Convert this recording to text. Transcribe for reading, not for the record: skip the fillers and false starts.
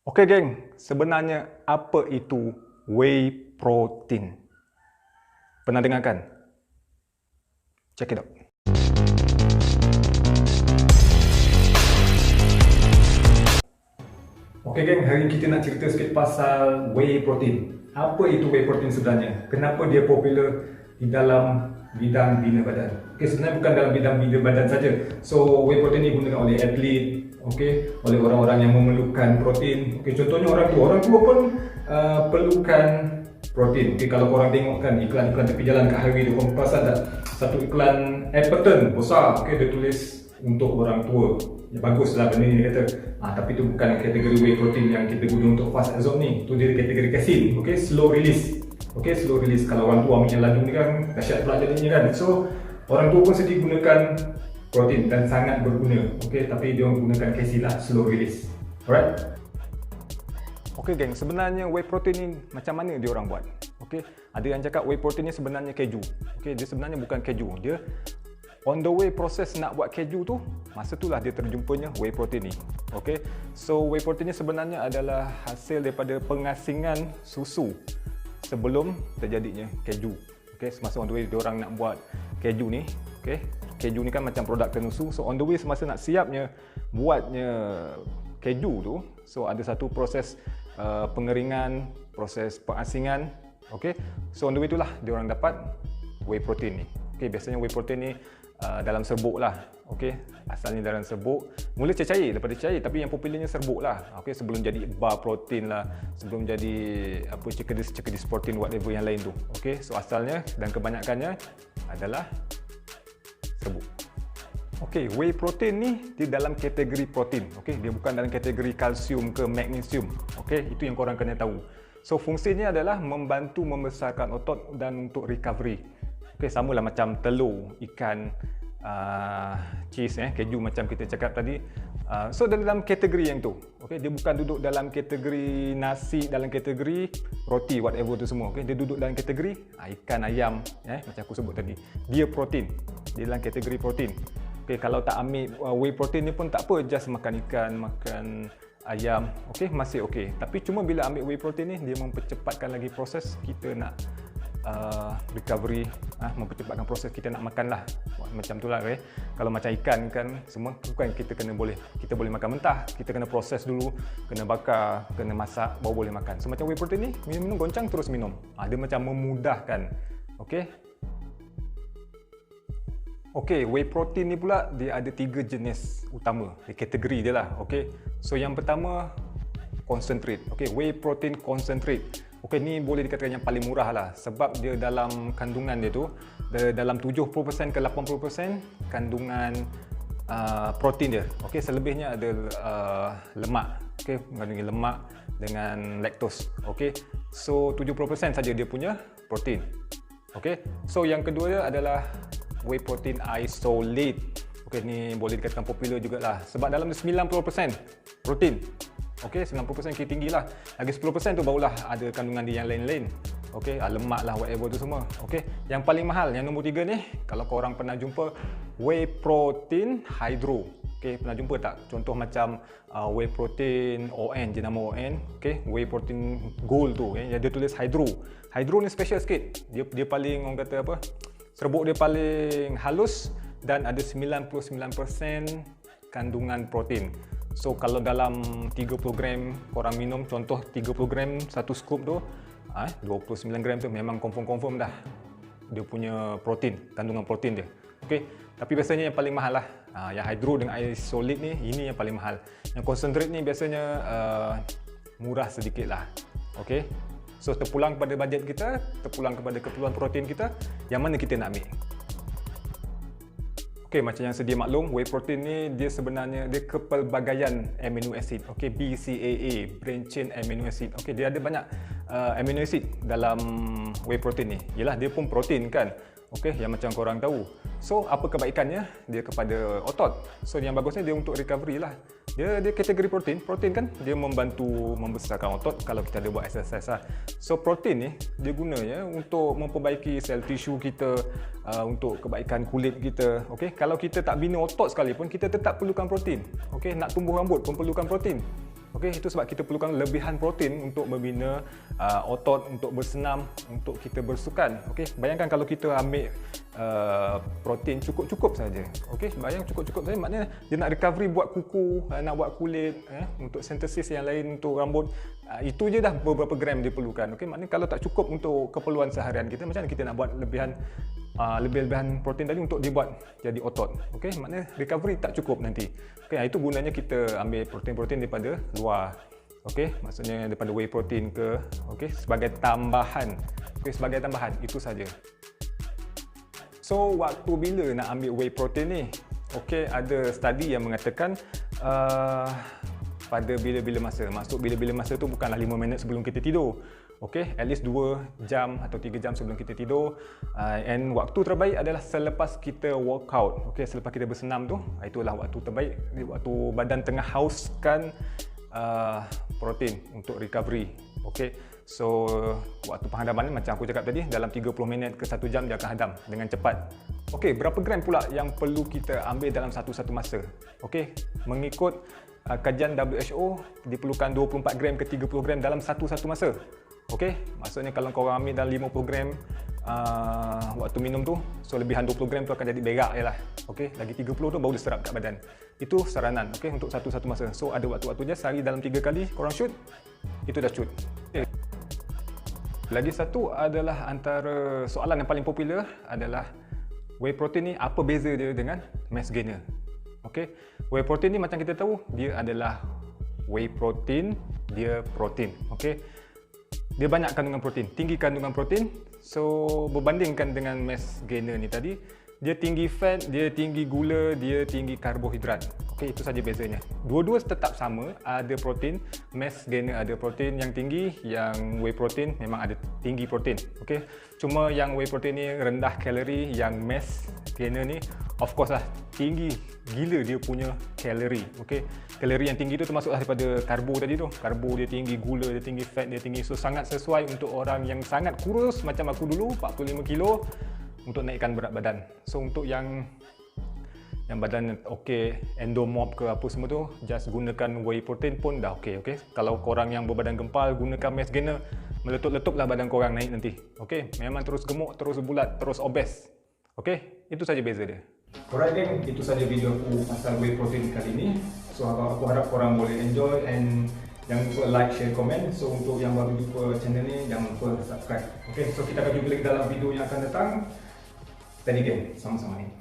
Okey geng, sebenarnya apa itu whey protein? Pernah dengar kan? Check it out. Okey geng, hari ini kita nak cerita sikit pasal whey protein. Apa itu whey protein sebenarnya? Kenapa dia popular di dalam bidang bina badan? Okey, sebenarnya bukan dalam bidang bina badan saja. So, whey protein ini digunakan oleh atlet, okey, oleh orang-orang yang memerlukan protein. Okey, contohnya orang tua pun perlukan protein. Okey, kalau korang tengok kan iklan-iklan tepi jalan kat highway tu, korang perasan tak? Satu iklan Appleton besar, okey, dia tulis untuk orang tua. Ya baguslah benda ni dia kata. Tapi tu bukan kategori whey protein yang kita guna untuk fast absorb ni. Tu dia kategori casein, okey, slow release. Okey, slow release. Kalau orang tua ambil yang laju ni kan dahsyat pula jadinya kan. So, orang tua pun sedia gunakan protein dan sangat berguna. Okey, tapi dia gunakan casein lah, slow release. Alright? Okey geng, sebenarnya whey protein ni macam mana dia orang buat? Okey, ada yang cakap whey protein ni sebenarnya keju. Okey, dia sebenarnya bukan keju. Dia on the way proses nak buat keju tu, masa itulah dia terjumpanya whey protein ni. Okey. So whey protein ni sebenarnya adalah hasil daripada pengasingan susu sebelum terjadinya keju. Okey, semasa on the way dia orang nak buat keju ni, okey. Keju ni kan macam produk tenusu. So on the way semasa nak siapnya buatnya keju tu, so ada satu proses pengeringan, proses pengasingan, okey. So on the way itulah dia orang dapat whey protein ni. Okey, biasanya whey protein ni dalam serbuk lah, okey. Asalnya dalam serbuk, mula cair daripada cair, tapi yang popularnya serbuk lah, okey. Sebelum jadi bar protein lah, sebelum jadi apa cekedis protein whatever yang lain tu, okey. So asalnya dan kebanyakannya adalah serbuk. Okey, whey protein ni dia dalam kategori protein, okey. Dia bukan dalam kategori kalsium ke magnesium, okey. Itu yang korang kena tahu. So fungsinya adalah membantu membesarkan otot dan untuk recovery. Okey, samalah macam telur, ikan, cheese, keju macam kita cakap tadi. So dalam kategori yang tu, okey, dia bukan duduk dalam kategori nasi, dalam kategori roti, whatever tu semua. Okey, dia duduk dalam kategori ikan, ayam, macam aku sebut tadi. Dia protein, dia dalam kategori protein. Okey, kalau tak ambil whey protein ni pun tak apa, just makan ikan, makan ayam, okey, masih okey. Tapi cuma bila ambil whey protein ni, dia mempercepatkan lagi proses kita nak recovery, mempercepatkan proses kita nak makan lah. Macam tu lah, okay? Kalau macam ikan kan semua bukan kita boleh makan mentah, kita kena proses dulu, kena bakar, kena masak baru boleh makan. So macam whey protein ni, minum goncang terus minum. Dia macam memudahkan. Okey. Okey, whey protein ni pula dia ada 3 jenis utama, kategori dia lah. Okey. So yang pertama concentrate. Okey, whey protein concentrate. Okey, ni boleh dikatakan yang paling murah lah, sebab dia dalam kandungan dia tu dalam 70% ke 80% kandungan protein dia. Okey, selebihnya ada lemak. Okey, mengandungi lemak dengan laktos. Okey, so 70% saja dia punya protein. Okey, so yang kedua dia adalah whey protein isolate. Okey, ni boleh dikatakan popular jugalah, sebab dalam dia 90% protein. Okey, 90% kira tinggi lah. Lagi 10% tu barulah ada kandungan dia yang lain-lain. Okey, lemak lah, whatever tu semua. Okey, yang paling mahal, yang nombor 3 ni, kalau korang pernah jumpa whey protein hydro. Okey, pernah jumpa tak? Contoh macam whey protein ON, jenama ON. Okey, whey protein gold tu, yang dia tulis hydro. Hydro ni special sikit. Dia paling, orang kata apa, serbuk dia paling halus dan ada 99% kandungan protein. So kalau dalam 30 gram korang minum, contoh 30 gram satu scoop tu, 29 gram tu memang confirm dah dia punya protein, kandungan protein dia. Okey, tapi biasanya yang paling mahal lah, yang hydro dengan isolate ni, ini yang paling mahal. Yang concentrate ni biasanya murah sedikit lah. Okey, so terpulang kepada bajet kita, terpulang kepada keperluan protein kita, yang mana kita nak ambil. Okey, macam yang sedia maklum, whey protein ni dia sebenarnya dia kepelbagaian amino acid. Okey, BCAA, branched chain amino acid. Okey, dia ada banyak amino acid dalam whey protein ni. Yalah, dia pun protein kan. Okey, yang macam korang tahu. So, apa kebaikannya? Dia kepada otot. So, yang bagusnya dia untuk recovery lah. Dia kategori protein kan dia membantu membesarkan otot kalau kita ada buat exercise lah. So protein ni dia gunanya untuk memperbaiki sel tisu kita, untuk kebaikan kulit kita. Okey, kalau kita tak bina otot sekalipun kita tetap perlukan protein. Okey, nak tumbuh rambut pun perlukan protein. Okey, itu sebab kita perlukan lebihan protein untuk membina otot, untuk bersenam, untuk kita bersukan. Okey, bayangkan kalau kita ambil protein cukup-cukup saja. Okey, bayang cukup-cukup saja, maknanya dia nak recovery buat kuku, nak buat kulit, untuk sintesis yang lain, untuk rambut. Itu je dah beberapa gram dia perlukan. Okey, maknanya kalau tak cukup untuk keperluan seharian kita, macam mana kita nak buat lebihan protein tadi untuk dibuat jadi otot. Okey, maknanya recovery tak cukup nanti. Okey, itu gunanya kita ambil protein-protein daripada luar. Okey, maksudnya daripada whey protein ke, okey, sebagai tambahan. Okey, sebagai tambahan, itu saja. So, waktu bila nak ambil whey protein ni? Okey, ada study yang mengatakan pada bila-bila masa. Maksud bila-bila masa tu bukanlah 5 minit sebelum kita tidur. Okey, at least 2 jam atau 3 jam sebelum kita tidur. And waktu terbaik adalah selepas kita workout. Okey, selepas kita bersenam tu, itulah waktu terbaik. Waktu badan tengah hauskan protein untuk recovery. Okey, so waktu penghadaman ni macam aku cakap tadi, dalam 30 minit ke 1 jam dia akan hadam dengan cepat. Okey, berapa gram pula yang perlu kita ambil dalam satu-satu masa? Okey, mengikut kajian WHO, diperlukan 24 gram ke 30 gram dalam satu-satu masa. Okey, maksudnya kalau korang ambil dalam 50 gram waktu minum tu, so lebihan 20 gram tu akan jadi berak je lah. Okey, lagi 30 tu baru diserap kat badan. Itu saranan, okey, untuk satu-satu masa. So ada waktu-waktu je, sehari dalam 3 kali korang shoot, itu dah shoot. Okay. Lagi satu adalah antara soalan yang paling popular adalah whey protein ni apa beza dia dengan mass gainer. Okey, whey protein ni macam kita tahu, dia adalah whey protein, dia protein. Okey, dia banyak kandungan protein, tinggi kandungan protein. So berbandingkan dengan mass gainer ni tadi, dia tinggi fat, dia tinggi gula, dia tinggi karbohidrat. Okey, itu saja bezanya. Dua-dua tetap sama, ada protein. Mass gainer ada protein yang tinggi, yang whey protein memang ada tinggi protein. Okey, cuma yang whey protein ni rendah kalori, yang mass gainer ni of course lah tinggi gila dia punya kalori. Okey, kalori yang tinggi tu termasuklah daripada karbo tadi tu. Karbo dia tinggi, gula dia tinggi, fat dia tinggi. So sangat sesuai untuk orang yang sangat kurus macam aku dulu, 45 kilo, untuk naikkan berat badan. So untuk yang badan okey, endomorph ke apa semua tu, just gunakan whey protein pun dah okey. Okey, kalau korang yang berbadan gempal gunakan mass gainer, meletup-letuplah badan korang naik nanti. Okey, memang terus gemuk, terus bulat, terus obes. Okey, itu saja beza dia. Alright geng, itu saja video aku pasal whey protein kali ni. So aku harap korang boleh enjoy, and jangan lupa like, share, komen. So untuk yang baru jumpa channel ni, jangan lupa subscribe. Okay, so kita akan jumpa lagi dalam video yang akan datang. Tadi geng, sama-sama ni.